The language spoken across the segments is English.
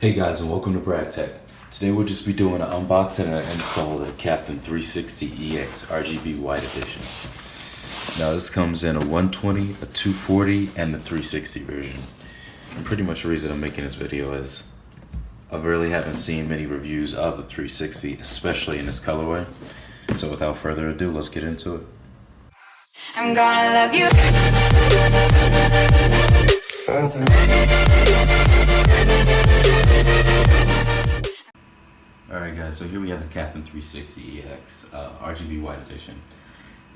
Hey guys, and welcome to Brad Tech. Today we'll just be doing an unboxing and an install of the Captain 360EX RGB White Edition. Now this comes in a 120, a 240, and the 360 version. And pretty much the reason I'm making this video is I really haven't seen many reviews of the 360, especially in this colorway. So without further ado, let's get into it. I'm gonna love you. Alright guys, so here we have the Captain 360EX RGB White Edition.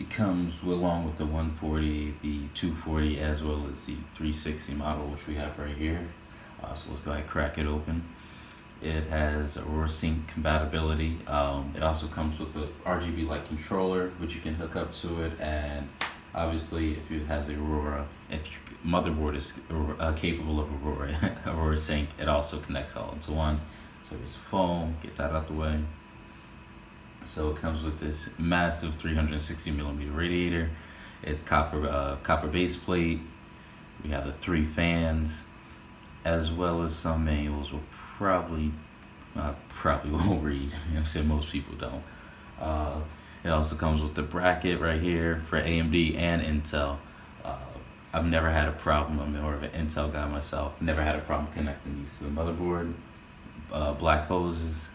It comes along with the 140, the 240, as well as the 360 model, which we have right here. So let's go ahead and crack it open. It has Aurora Sync compatibility. It also comes with a RGB light controller, which you can hook up to it, and obviously if it has Aurora, if your motherboard is capable of Aurora Sync, it also connects all into one. So here's a phone, get that out the way. So it comes with this massive 360mm radiator. It's copper base plate. We have the 3 fans, as well as some manuals we'll probably won't read. You know, so most people don't. It also comes with the bracket right here for AMD and Intel. I've never had a problem. I'm more of an Intel guy myself. Never had a problem connecting these to the motherboard. Black hoses,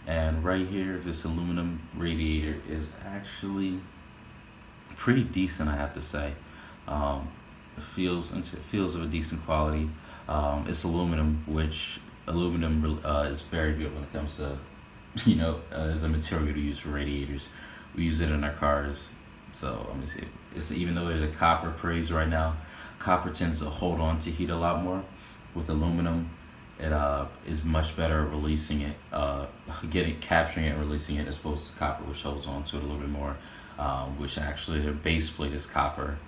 and right here this aluminum radiator is actually pretty decent, I have to say. It feels of a decent quality. It's aluminum, which is very good when it comes to, as a material to use for radiators. We use it in our cars. So let me see, it's, even though there's a copper craze right now, copper tends to hold on to heat a lot more. With aluminum, it is much better at releasing it, capturing it and releasing it, as opposed to copper, which holds on to it a little bit more, which actually their base plate is copper,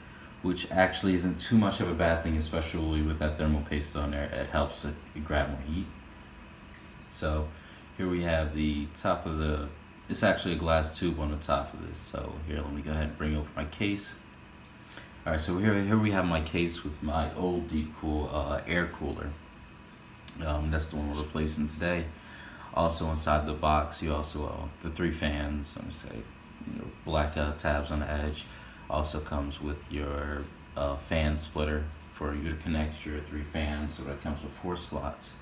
which actually isn't too much of a bad thing, especially with that thermal paste on there. It helps it grab more heat. So here we have the top of it's actually a glass tube on the top of this. So here, let me go ahead and bring over my case. Alright, so here we have my case with my old Deepcool air cooler. That's the one we're replacing today. Also inside the box, you also the 3 fans. Let me say, black tabs on the edge. Also comes with your fan splitter for you to connect your 3 fans. So that comes with 4 slots.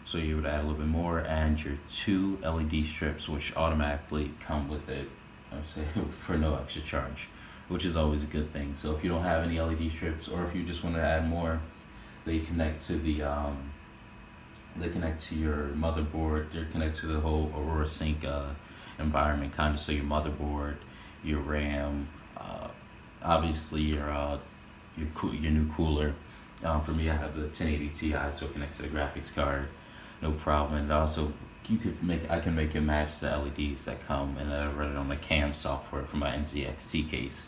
So you would add a little bit more, and your 2 LED strips, which automatically come with it. I would say for no extra charge, which is always a good thing. So if you don't have any LED strips, or if you just want to add more, they connect to the they connect to your motherboard. They connect to the whole Aurora Sync environment, kind of. So your motherboard, your RAM, obviously your new cooler. For me, I have the 1080 Ti, so it connects to the graphics card, no problem. And also, I can make it match the LEDs that come, and I run it on the CAM software for my NZXT case,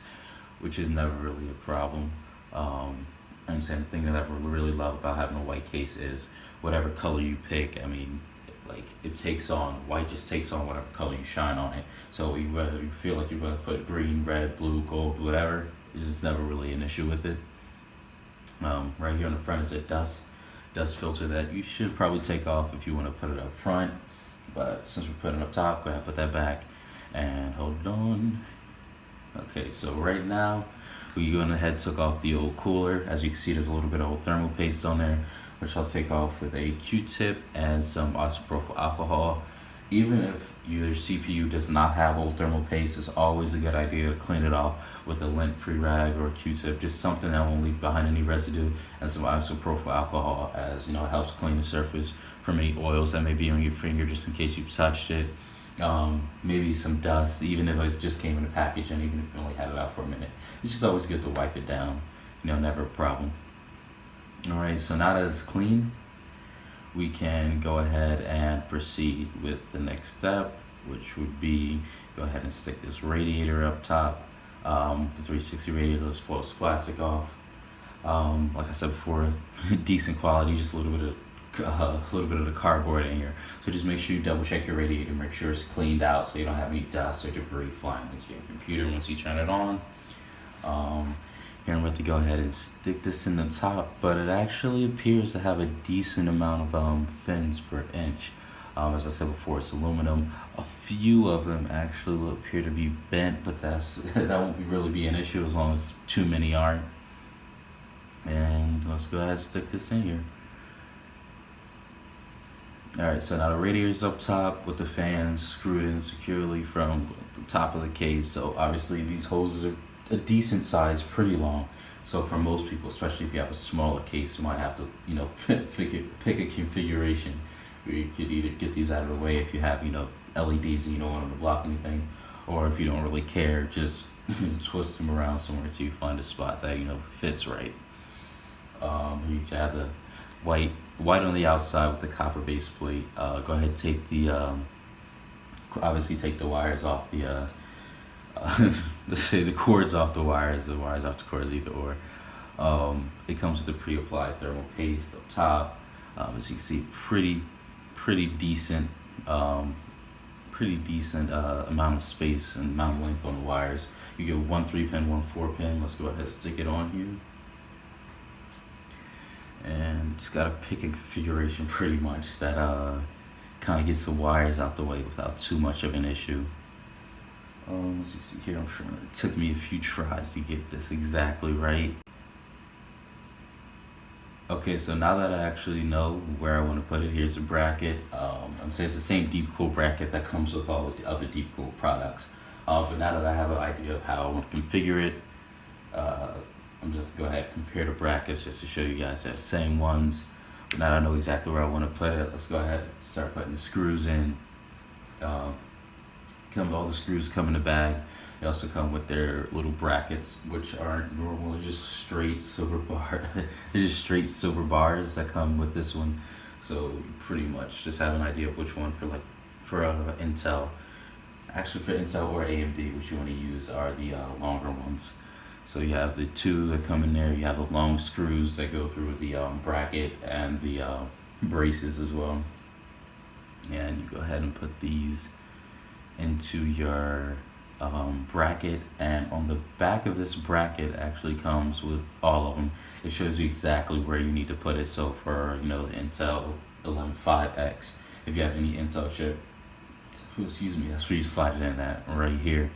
which is never really a problem. I'm saying the thing that I really love about having a white case is whatever color you pick, I mean, like, it takes on, white just takes on whatever color you shine on it. So whether you feel like you're going to put green, red, blue, gold, whatever, it's just never really an issue with it. Right here on the front is a dust filter that you should probably take off if you want to put it up front. But since we're putting it up top, go ahead and put that back. And hold on. Okay, so right now, we went ahead and took off the old cooler. As you can see, there's a little bit of old thermal paste on there, which I'll take off with a Q-tip and some isopropyl alcohol. Even if your CPU does not have old thermal paste, it's always a good idea to clean it off with a lint-free rag or a Q-tip, just something that won't leave behind any residue, and some isopropyl alcohol, as it helps clean the surface from any oils that may be on your finger, just in case you've touched it. Maybe some dust, even if it just came in a package, and even if you only had it out for a minute, it's just always good to wipe it down. Never a problem. Alright, so now that it's clean, we can go ahead and proceed with the next step, which would be go ahead and stick this radiator up top. The 360 radiator, let's pull this plastic off. Like I said before, decent quality, just a little bit of the cardboard in here. So just make sure you double check your radiator, make sure it's cleaned out so you don't have any dust or debris flying into your computer once you turn it on. Here I'm about to go ahead and stick this in the top, but it actually appears to have a decent amount of fins per inch. As I said before, it's aluminum. A few of them actually will appear to be bent, but that won't really be an issue as long as too many aren't. And let's go ahead and stick this in here. Alright, so now the radiator's up top with the fans screwed in securely from the top of the case. So obviously these hoses are a decent size, pretty long. So for most people, especially if you have a smaller case, you might have to, pick a configuration where you could either get these out of the way if you have, LEDs and you don't want them to block anything, or if you don't really care, just twist them around somewhere until you find a spot that, fits right. You have the white on the outside with the copper base plate. Go ahead and take obviously take the wires off the, let's say the cords off the wires off the cords, either or. It comes with a pre-applied thermal paste up top. As you can see, pretty decent amount of space and amount of length on the wires. You get one 3-pin, one 4-pin. Let's go ahead and stick it on here. And just gotta pick a configuration pretty much that kind of gets the wires out the way without too much of an issue. As you see here, I'm sure it took me a few tries to get this exactly right. Okay, so now that I actually know where I want to put it, here's the bracket. I'm saying it's the same Deepcool bracket that comes with all of the other Deepcool products. But now that I have an idea of how I want to configure it, I'm just gonna go ahead and compare the brackets just to show you guys that the same ones. But now that I know exactly where I want to put it, let's go ahead and start putting the screws in. All the screws come in the bag. They also come with their little brackets, which aren't normal. They're just straight silver They're just straight silver bars that come with this one. So you pretty much just have an idea of which one for Intel. Actually, for Intel or AMD, what you want to use are the longer ones. So you have the two that come in there. You have the long screws that go through the bracket and the braces as well. And you go ahead and put these into your bracket, and on the back of this bracket actually comes with all of them. It shows you exactly where you need to put it. So for the Intel 11.5X, if you have any Intel chip, excuse me, that's where you slide it in at, right here.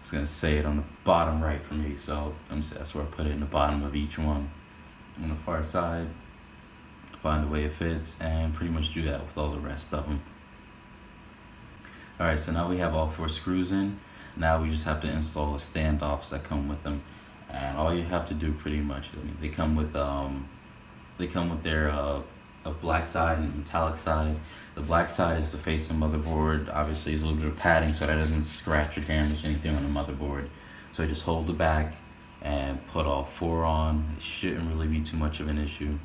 It's gonna say it on the bottom right for me, so that's where I put it in the bottom of each one. On the far side, find the way it fits, and pretty much do that with all the rest of them. Alright, so now we have all 4 screws in. Now we just have to install the standoffs that come with them, and all you have to do pretty much, they come with their a black side and a metallic side. The black side is the face of the motherboard. Obviously, there's a little bit of padding so that doesn't scratch or damage anything on the motherboard. So I just hold the back and put all 4 on. It shouldn't really be too much of an issue.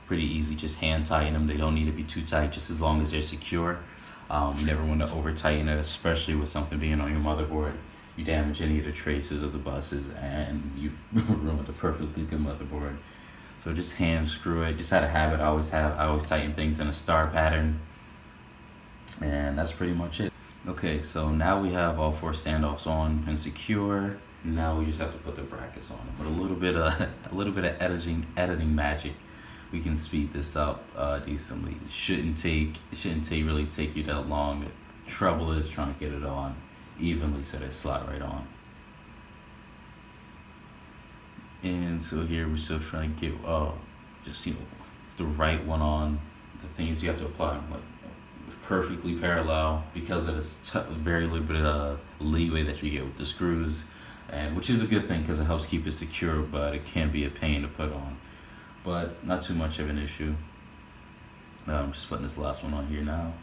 Pretty easy, just hand tighten them. They don't need to be too tight, just as long as they're secure. You never want to over tighten it, especially with something being on your motherboard. You damage any of the traces of the buses and you've ruined a perfectly good motherboard. So just hand screw it. Just out of habit, I always tighten things in a star pattern. And that's pretty much it. Okay, so now we have all 4 standoffs on and secure. Now we just have to put the brackets on. With a little bit of editing magic, we can speed this up decently. It shouldn't really take you that long. The trouble is trying to get it on evenly so they slide right on. And so here we're still trying to get just the right one on. The thing is, you have to apply them perfectly parallel because of this very little bit of leeway that you get with the screws, and which is a good thing because it helps keep it secure, but it can be a pain to put on. But not too much of an issue. I'm just putting this last one on here now.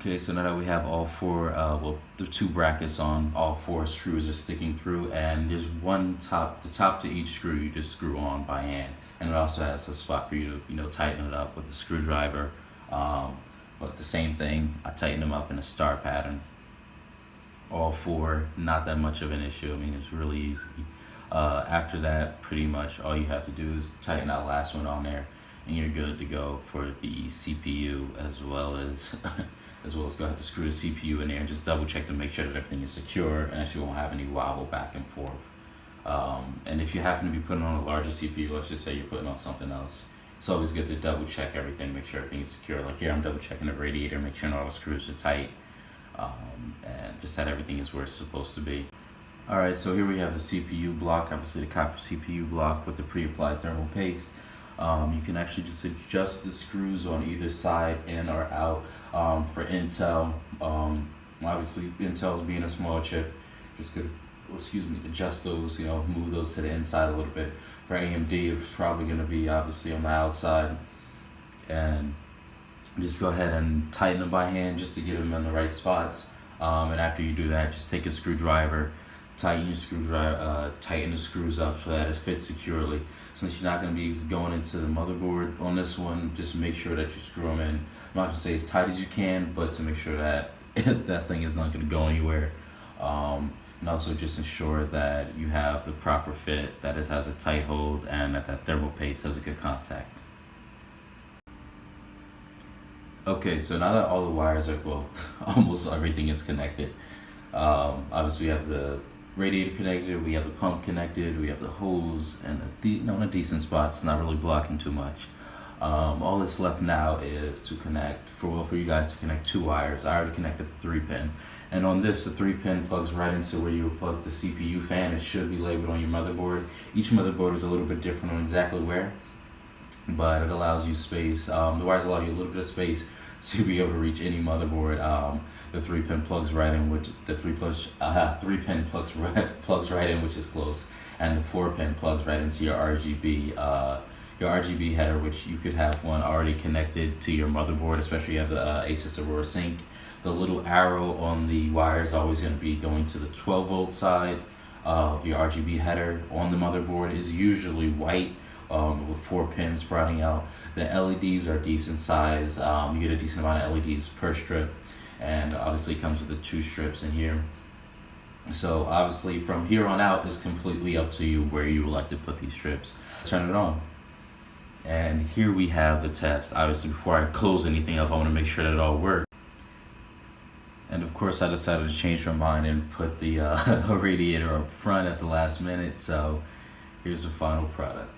Okay, so now that we have all 4, the 2 brackets on, all 4 screws are sticking through, and there's the top to each screw you just screw on by hand, and it also has a spot for you to tighten it up with a screwdriver. But the same thing, I tighten them up in a star pattern. All 4, not that much of an issue. I mean, it's really easy. After that, pretty much all you have to do is tighten that last one on there, and you're good to go for the CPU, as well as go ahead to screw the CPU in there and just double check to make sure that everything is secure and that you won't have any wobble back and forth. And if you happen to be putting on a larger CPU, let's just say you're putting on something else, it's always good to double check everything, make sure everything is secure. Like here, I'm double checking the radiator, make sure all the screws are tight, and just that everything is where it's supposed to be. Alright, so here we have the CPU block, obviously the copper CPU block with the pre-applied thermal paste. You can actually just adjust the screws on either side, in or out. For Intel, obviously Intel's being a small chip, just gonna, adjust those, move those to the inside a little bit. For AMD, it's probably gonna be obviously on the outside, and just go ahead and tighten them by hand just to get them in the right spots. And after you do that, just take a screwdriver, tighten the screws up so that it fits securely. Since you're not going to be going into the motherboard on this one, just make sure that you screw them in. I'm not going to say as tight as you can, but to make sure that that thing is not going to go anywhere. And also just ensure that you have the proper fit, that it has a tight hold, and that thermal paste has a good contact. Okay, so now that all the wires are, almost everything is connected. Obviously we have the radiator connected, we have the pump connected, we have the hose, and in a decent spot. It's not really blocking too much. All that's left now is to connect, for you guys to connect 2 wires. I already connected the 3-pin. And on this, the 3-pin plugs right into where you would plug the CPU fan. It should be labeled on your motherboard. Each motherboard is a little bit different on exactly where, but it allows you space. The wires allow you a little bit of space to be able to reach any motherboard. The 3-pin plugs right in, which the 3-pin plugs right in, which is close, and the 4-pin plugs right into your RGB header, which you could have one already connected to your motherboard, especially if you have the Asus Aurora Sync. The little arrow on the wire is always going to be going to the 12-volt side of your RGB header on the motherboard. Is usually white, with 4 pins sprouting out. The LEDs are decent size. You get a decent amount of LEDs per strip, and obviously it comes with the 2 strips in here. So obviously from here on out is completely up to you where you would like to put these strips. Turn it on. And here we have the test. Obviously before I close anything up, I want to make sure that it all works. And of course I decided to change my mind and put the radiator up front at the last minute. So here's the final product.